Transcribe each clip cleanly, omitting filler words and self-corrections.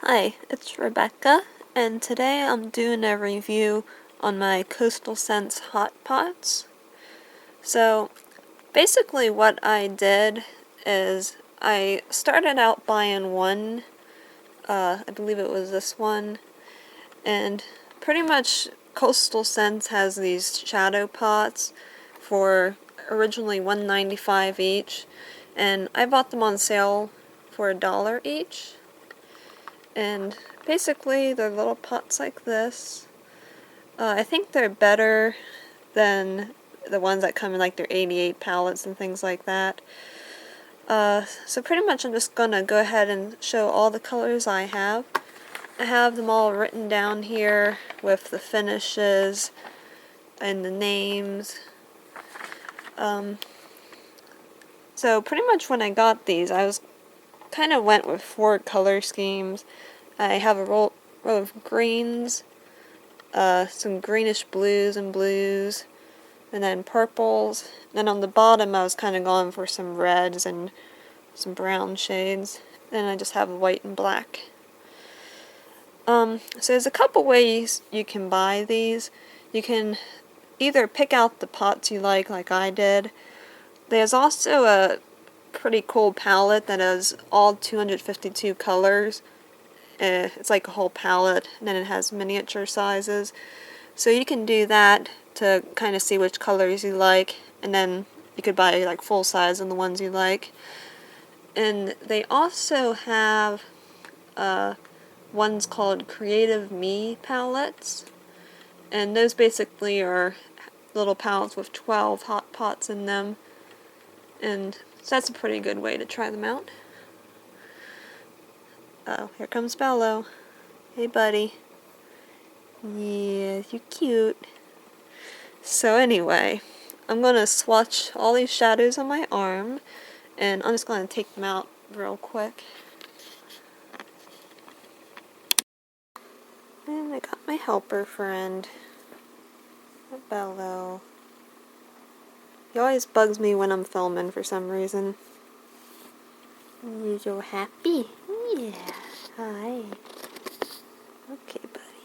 Hi, it's Rebecca, and today I'm doing a review on my Coastal Scents Hot Pots. So, basically what I did is I started out buying one, I believe it was this one, and pretty much Coastal Scents has these shadow pots for originally $1.95 each, and I bought them on sale for $1 each. And basically they're little pots like this. I think they're better than the ones that come in like their 88 palettes and things like that. So pretty much I'm just gonna go ahead and show all the colors I have. I have them all written down here with the finishes and the names. So pretty much when I got these, I was kind of went with 4 color schemes. I have a row of greens, some greenish blues and blues, and then purples. And then on the bottom I was kind of going for some reds and some brown shades. Then I just have white and black. So there's a couple ways you can buy these. You can either pick out the pots you like I did. There's also a pretty cool palette that has all 252 colors. It's like a whole palette, and then it has miniature sizes. So you can do that to kind of see which colors you like, and then you could buy like full size in the ones you like. And they also have ones called Creative Me palettes, and those basically are little palettes with 12 hot pots in them, and so that's a pretty good way to try them out. Oh, here comes Bello. Hey buddy. Yeah, you're cute. So anyway, I'm going to swatch all these shadows on my arm, and I'm just going to take them out real quick. And I got my helper friend, Bello. He always bugs me when I'm filming for some reason. You so happy? Yeah. Hi. Okay, buddy.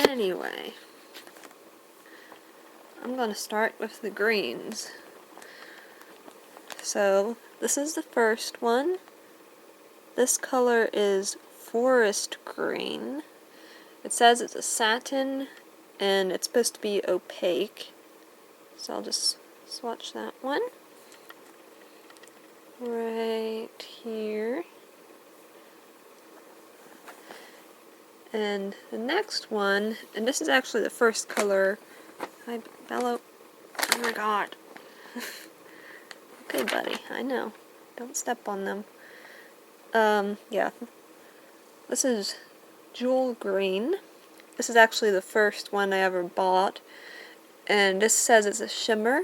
Anyway, I'm going to start with the greens. So, this is the first one. This color is forest green. It says it's a satin and it's supposed to be opaque. So I'll just swatch that one. Right here. And the next one, and this is actually the first color. Hi, Bello. Oh my god. Okay, buddy, I know. Don't step on them. Yeah. This is Jewel Green. This is actually the first one I ever bought. And this says it's a shimmer,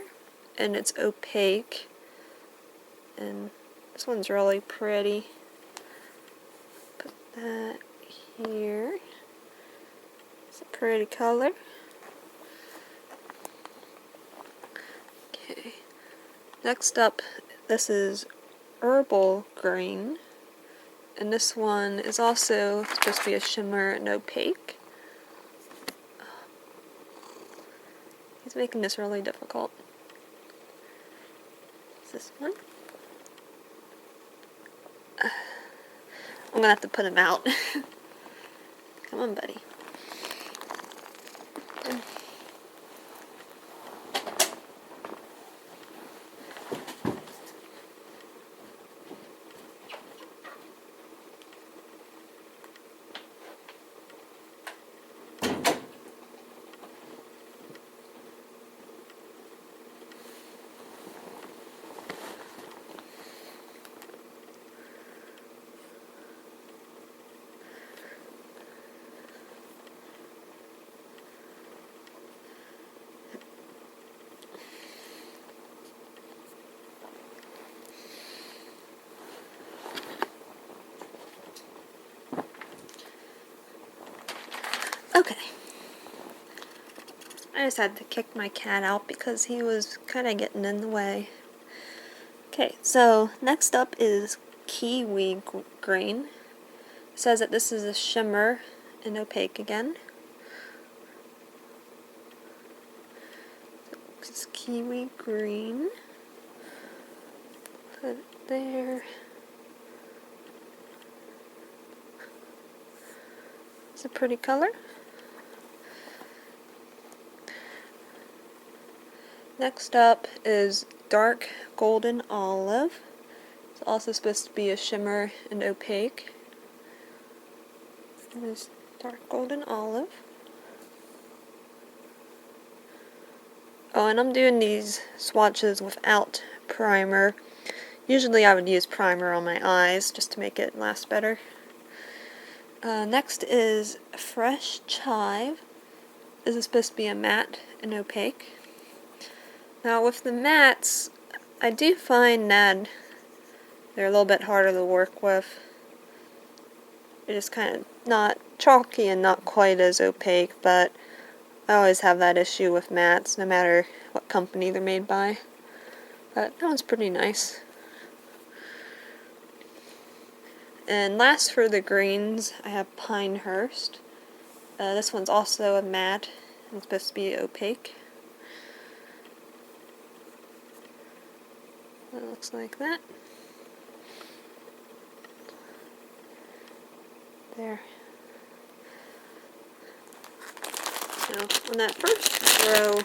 and it's opaque. And this one's really pretty. Put that here. It's a pretty color. Okay. Next up, this is Herbal Green. And this one is also supposed to be a shimmer and opaque. He's making this really difficult. Is this one? I'm gonna have to put him out. Come on, buddy. Okay. I just had to kick my cat out because he was kind of getting in the way. Okay, so next up is Kiwi green. It says that this is a shimmer and opaque again. It's kiwi green. Put it there. It's a pretty color. Next up is dark golden olive. It's also supposed to be a shimmer and opaque. This dark golden olive. Oh, and I'm doing these swatches without primer. Usually I would use primer on my eyes just to make it last better. Next is fresh chive. This is supposed to be a matte and opaque. Now with the mattes, I do find that they're a little bit harder to work with. They're just kind of not chalky and not quite as opaque, but I always have that issue with mattes, no matter what company they're made by. But that one's pretty nice. And last for the greens, I have Pinehurst. This one's also a matte, and it's supposed to be opaque. It looks like that. There. Now, on that first row,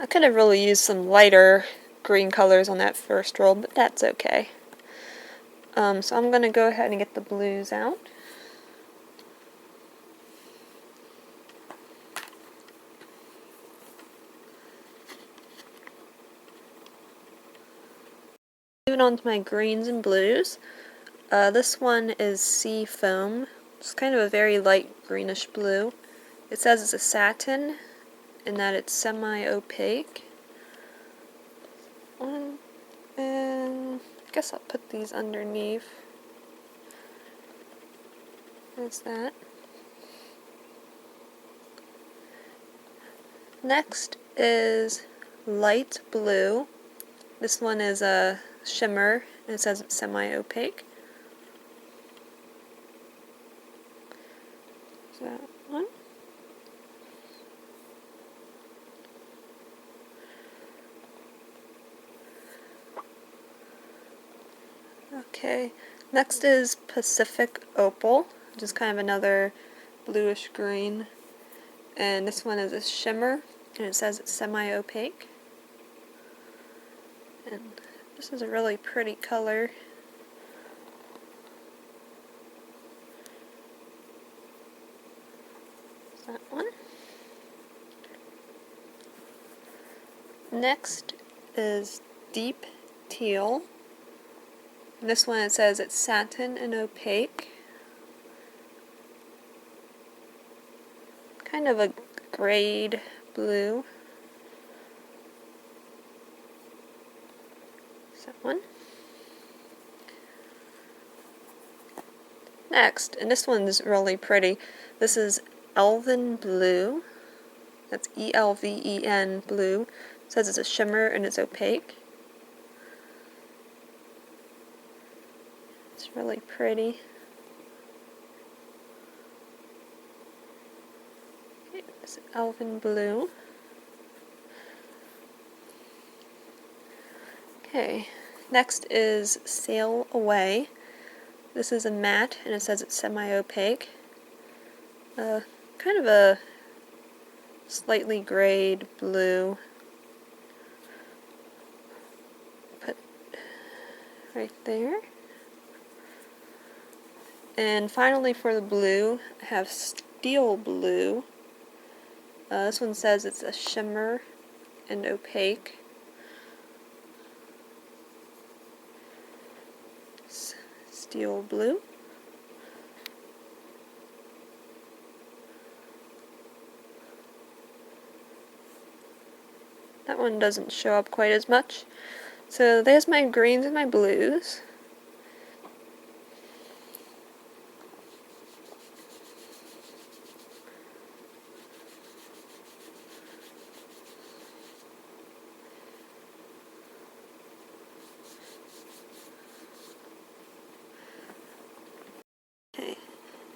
I could have really used some lighter green colors on that first roll, but that's okay. So I'm going to go ahead and get the blues out. Moving on to my greens and blues. This one is Sea Foam. It's kind of a very light greenish blue. It says it's a satin and that it's semi-opaque. And I guess I'll put these underneath. There's that. Next is light blue. This one is a shimmer, and it says it's semi-opaque. Is that one? Okay, next is Pacific Opal, which is kind of another bluish green. And this one is a shimmer, and it says it's semi-opaque. And this is a really pretty color. Is that one? Next is Deep Teal. And this one, it says it's satin and opaque. Kind of a grade blue. Is that one? Next, and this one's really pretty. This is Elven Blue. That's E-L-V-E-N blue. It says it's a shimmer and it's opaque. It's really pretty. Okay, this is Elven Blue. Okay, next is Sail Away. This is a matte and it says it's semi-opaque. Kind of a slightly grayed blue. Put right there. And finally for the blue, I have Steel Blue. This one says it's a shimmer and opaque. Steel Blue. That one doesn't show up quite as much. So there's my greens and my blues.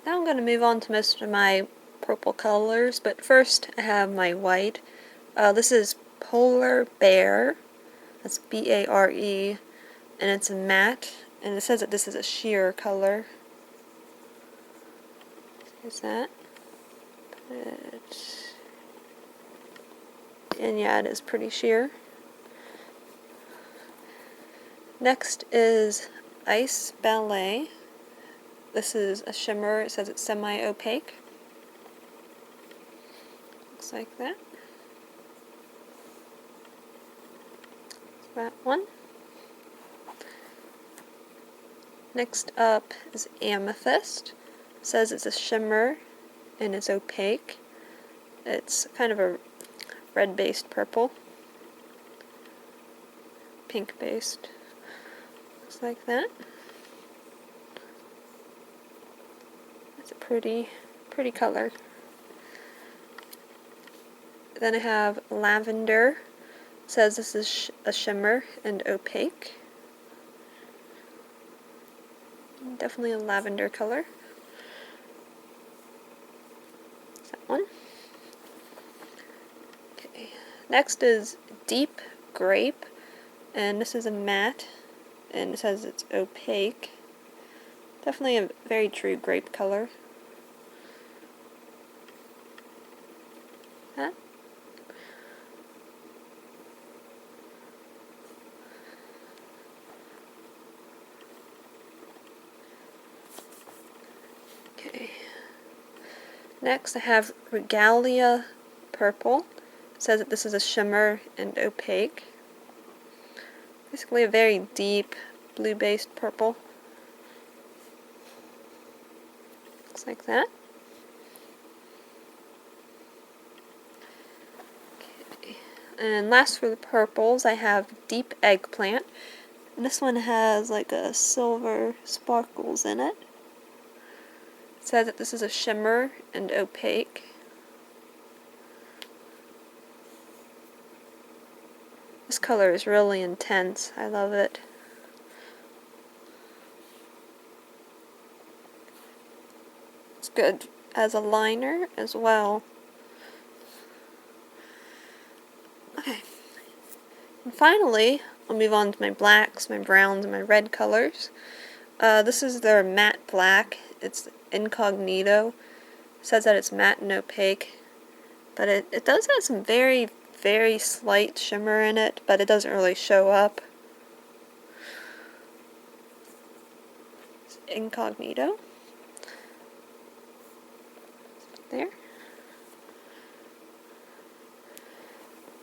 Now I'm going to move on to most of my purple colors, but first I have my white. This is Polar Bear, that's B-A-R-E, and it's a matte, and it says that this is a sheer color. There's that. And yeah, it is pretty sheer. Next is Ice Ballet. This is a shimmer. It says it's semi-opaque. Looks like that. That one. Next up is Amethyst. It says it's a shimmer and it's opaque. It's kind of a red-based purple. Pink-based. Looks like that. It's a pretty color. Then I have Lavender. It says this is a shimmer and opaque. Definitely a lavender color. That one. Okay. Next is Deep Grape, and this is a matte, and it says it's opaque. Definitely a very true grape color. That. Okay. Next I have Regalia Purple. It says that this is a shimmer and opaque. Basically a very deep blue-based purple. Looks like that. Okay. And last for the purples, I have Deep Eggplant. And this one has like a silver sparkles in it. It says that this is a shimmer and opaque. This color is really intense. I love it. It's good as a liner as well. Okay. And finally, I'll move on to my blacks, my browns, and my red colors. This is their matte black. It's Incognito. It says that it's matte and opaque, but it does have some very slight shimmer in it, but it doesn't really show up. It's Incognito. There.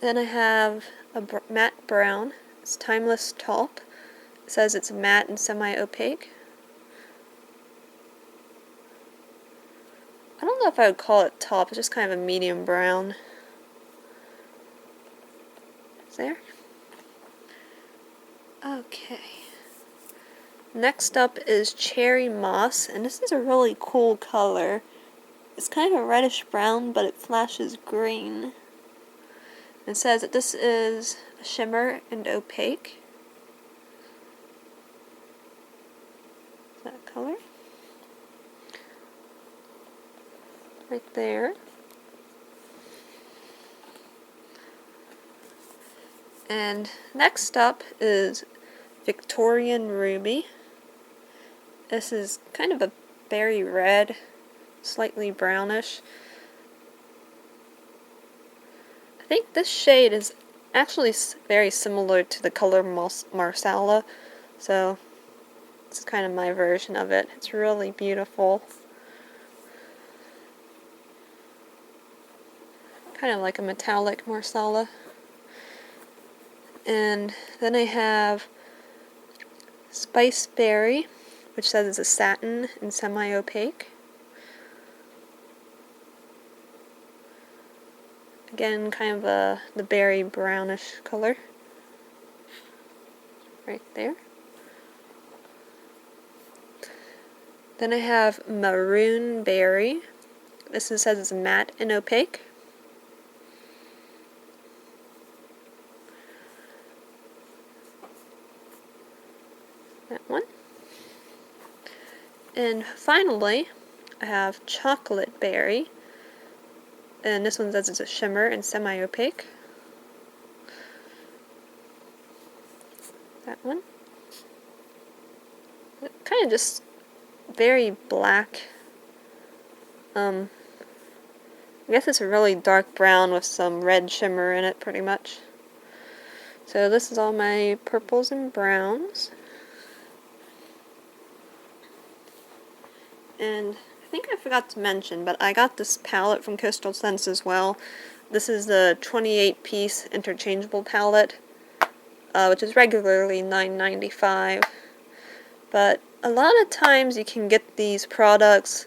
Then I have a matte brown. It's Timeless Taupe. It says it's matte and semi-opaque. I don't know if I would call it taupe, it's just kind of a medium brown. There. Okay. Next up is Cherry Moss, and this is a really cool color. It's kind of a reddish brown, but it flashes green. It says that this is a shimmer and opaque. That color. Right there. And next up is Victorian Ruby. This is kind of a berry red, slightly brownish. I think this shade is actually very similar to the color Marsala, so this is kind of my version of it. It's really beautiful. Kind of like a metallic Marsala. And then I have Spice Berry, which says it's a satin and semi-opaque. Again, kind of the berry brownish color. Right there. Then I have Maroon Berry. This says it's matte and opaque. That one. And finally, I have Chocolate Berry, and this one says it's a shimmer and semi-opaque. That one. Kind of just very black. I guess it's a really dark brown with some red shimmer in it, pretty much. So this is all my purples and browns. And I think I forgot to mention, but I got this palette from Coastal Scents as well. This is the 28-piece interchangeable palette, which is regularly $9.95. But a lot of times you can get these products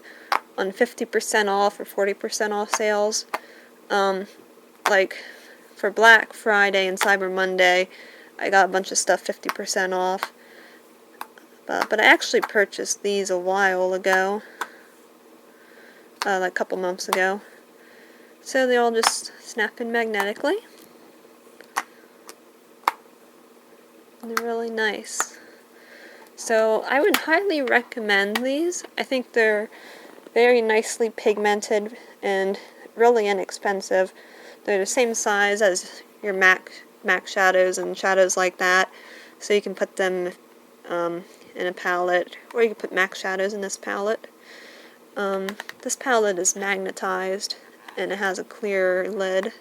on 50% off or 40% off sales. Like for Black Friday and Cyber Monday, I got a bunch of stuff 50% off. But I actually purchased these a while ago, like a couple months ago. So they all just snap in magnetically. And they're really nice. So I would highly recommend these. I think they're very nicely pigmented and really inexpensive. They're the same size as your MAC shadows and shadows like that, so you can put them in a palette, or you can put MAC shadows in this palette. This palette is magnetized and it has a clear lid.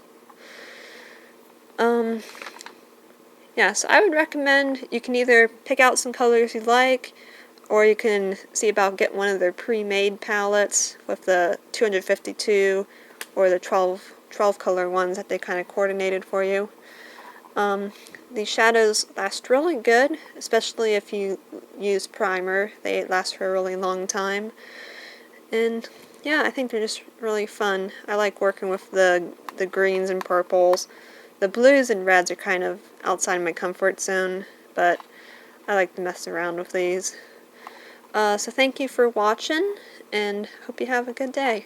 Yeah, so I would recommend you can either pick out some colors you like, or you can see about getting one of their pre-made palettes with the 252 or the 12 color ones that they kind of coordinated for you. These shadows last really good, especially if you use primer. They last for a really long time. And yeah, I think they're just really fun. I like working with the greens and purples. The blues and reds are kind of outside my comfort zone, but I like to mess around with these. So thank you for watching, and hope you have a good day.